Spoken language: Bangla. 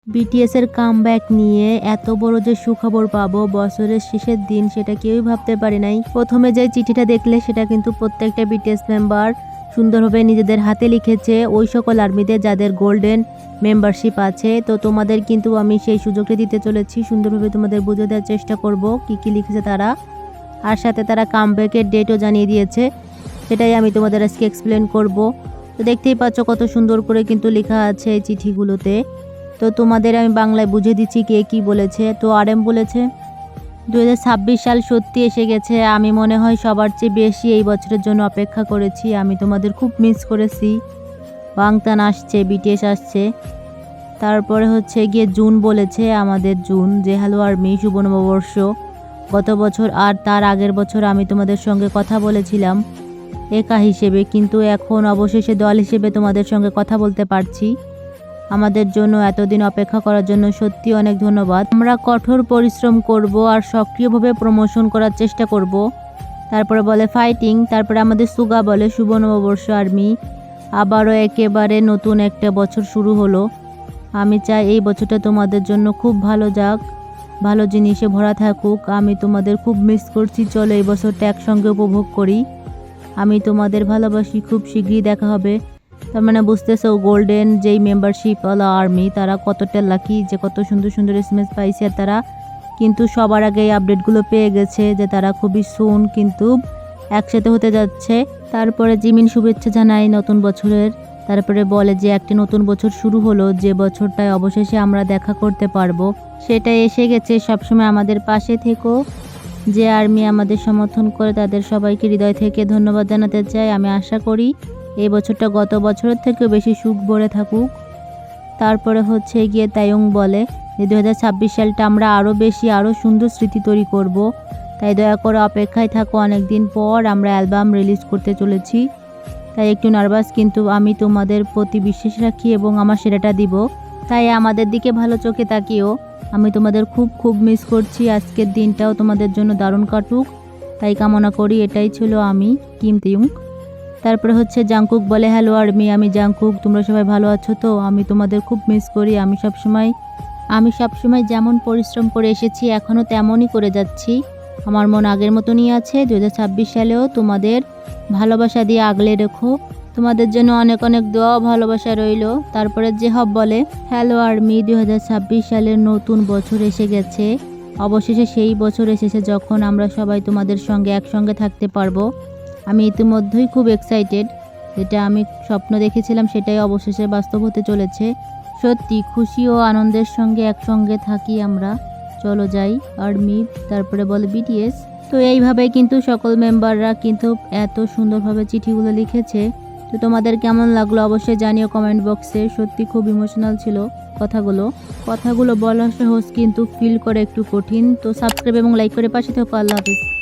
বিটিএস এর কামব্যাক নিয়ে এত বড় যে সুখবর পাবো বছরের শেষের দিন সেটা কেউই ভাবতে পারে নাই। প্রথমে যে চিঠিটা দেখলে সেটা কিন্তু প্রত্যেকটা বিটিএস মেম্বার সুন্দরভাবে নিজেদের হাতে লিখেছে, ওই সকল আর্মিদের যাদের গোল্ডেন মেম্বারশিপ আছে। তো তোমাদের কিন্তু আমি সেই সুযোগটা দিতে চলেছি, সুন্দরভাবে তোমাদের বুঝে দেওয়ার চেষ্টা করব কি কি লিখেছে তারা। আর সাথে তারা কামব্যাকের ডেটও জানিয়ে দিয়েছে, সেটাই আমি তোমাদের আজকে এক্সপ্লেন করব। তো দেখতেই পাচ্ছ কত সুন্দর করে কিন্তু লেখা আছে এই চিঠিগুলোতে। তো তোমাদের আমি বাংলায় বুঝে দিচ্ছি কে কি বলেছে। তো আরএম বলেছে 2026 সাল সত্যি এসে গেছে। আমি মনে হয় সবার চেয়ে বেশি এই বছরের জন্য অপেক্ষা করেছি। আমি তোমাদের খুব মিস করেছি। বাংতান আসছে, বিটিএস আসছে। তারপরে হচ্ছে গিয়ে জুন বলেছে, আমাদের জুন যে হ্যালো আর্মি শুভ নববর্ষ। গত বছর আর তার আগের বছর আমি তোমাদের সঙ্গে কথা বলেছিলাম একা হিসেবে, কিন্তু এখন অবশেষে দল হিসেবে তোমাদের সঙ্গে কথা বলতে পারছি। আমাদের জন্য এতদিন অপেক্ষা করার জন্য সত্যি অনেক ধন্যবাদ। আমরা কঠোর পরিশ্রম করব আর সক্রিয়ভাবে প্রমোশন করার চেষ্টা করব। তারপরে বলে ফাইটিং। তারপরে আমাদের সুগা বলে শুভ নববর্ষ আর্মি, আবারও একেবারে নতুন একটা বছর শুরু হলো। আমি চাই এই বছরটা তোমাদের জন্য খুব ভালো যাক, ভালো জিনিসে ভরা থাকুক। আমি তোমাদের খুব মিস করছি, চলো এই বছরটা একসঙ্গে উপভোগ করি। আমি তোমাদের ভালোবাসি, খুব শীঘ্রই দেখা হবে। তার মানে বুঝতেছো গোল্ডেন যেই মেম্বারশিপ ওয়ালা আর্মি তারা কতটা লাকি যে কত সুন্দর সুন্দর এসএমএস পাইছে। আর তারা কিন্তু সবার আগে এই আপডেটগুলো পেয়ে গেছে যে তারা খুবই সুন কিন্তু একসাথে হতে যাচ্ছে। তারপরে জিমিন শুভেচ্ছা জানাই নতুন বছরের। তারপরে বলে যে একটি নতুন বছর শুরু হলো, যে বছরটায় অবশেষে আমরা দেখা করতে পারবো সেটাই এসে গেছে। সবসময় আমাদের পাশে থেকো। যে আর্মি আমাদের সমর্থন করে তাদের সবাইকে হৃদয় থেকে ধন্যবাদ জানাতে চাই। আমি আশা করি এই বছরটা গত বছরের থেকেও বেশি সুখ ভরে থাকুক। তারপরে হচ্ছে গিয়ে তাইয়ং বলে যে 2026 সালটা আমরা আরও বেশি আরও সুন্দর স্মৃতি তৈরি করব। তাই দয়া করে অপেক্ষায় থাকো, অনেক দিন পর আমরা অ্যালবাম রিলিজ করতে চলেছি। তাই একটু নার্ভাস, কিন্তু আমি তোমাদের প্রতি বিশ্বাস রাখি এবং আমার সেরাটা দিব। তাই আমাদের দিকে ভালো চোখে তাকিও। আমি তোমাদের খুব খুব মিস করছি। আজকের দিনটাও তোমাদের জন্য দারুণ কাটুক তাই কামনা করি। এটাই ছিল আমি কিম তেয়ুং। তারপরে হচ্ছে জাংকুক বলে হ্যালো আর্মি, আমি জাংকুক, তোমরা সবাই ভালো আছো তো? আমি তোমাদের খুব মিস করি। আমি সবসময় যেমন পরিশ্রম করে এসেছি এখনও তেমনই করে যাচ্ছি। আমার মন আগের মতনই আছে। 2026 সালেও তোমাদের ভালোবাসা দিয়ে আগলে রেখো। তোমাদের জন্য অনেক অনেক দোয়া ভালোবাসা রইল। তারপরে জেহব বলে হ্যালো আর্মি, 2026 সালের নতুন বছর এসে গেছে। অবশেষে সেই বছর এসেছে যখন আমরা সবাই তোমাদের সঙ্গে একসঙ্গে থাকতে পারবো। আমি ইতিমধ্যেই খুব এক্সাইটেড। যেটা আমি স্বপ্ন দেখেছিলাম সেটাই অবশেষে বাস্তব হতে চলেছে। সত্যি খুশি ও আনন্দের সঙ্গে একসঙ্গে থাকি আমরা। চলো যাই আর্মি। তারপরে বলে বিটিএস। তো এইভাবেই কিন্তু সকল মেম্বাররা কিন্তু এত সুন্দরভাবে চিঠিগুলো লিখেছে। তো তোমাদের কেমন লাগলো অবশ্যই জানিও কমেন্ট বক্সে। সত্যি খুব ইমোশনাল ছিল কথাগুলো বলা সহজ কিন্তু ফিল করে একটু কঠিন। তো সাবস্ক্রাইব এবং লাইক করে পাশে থাকো। আল্লাহ হাফিজ।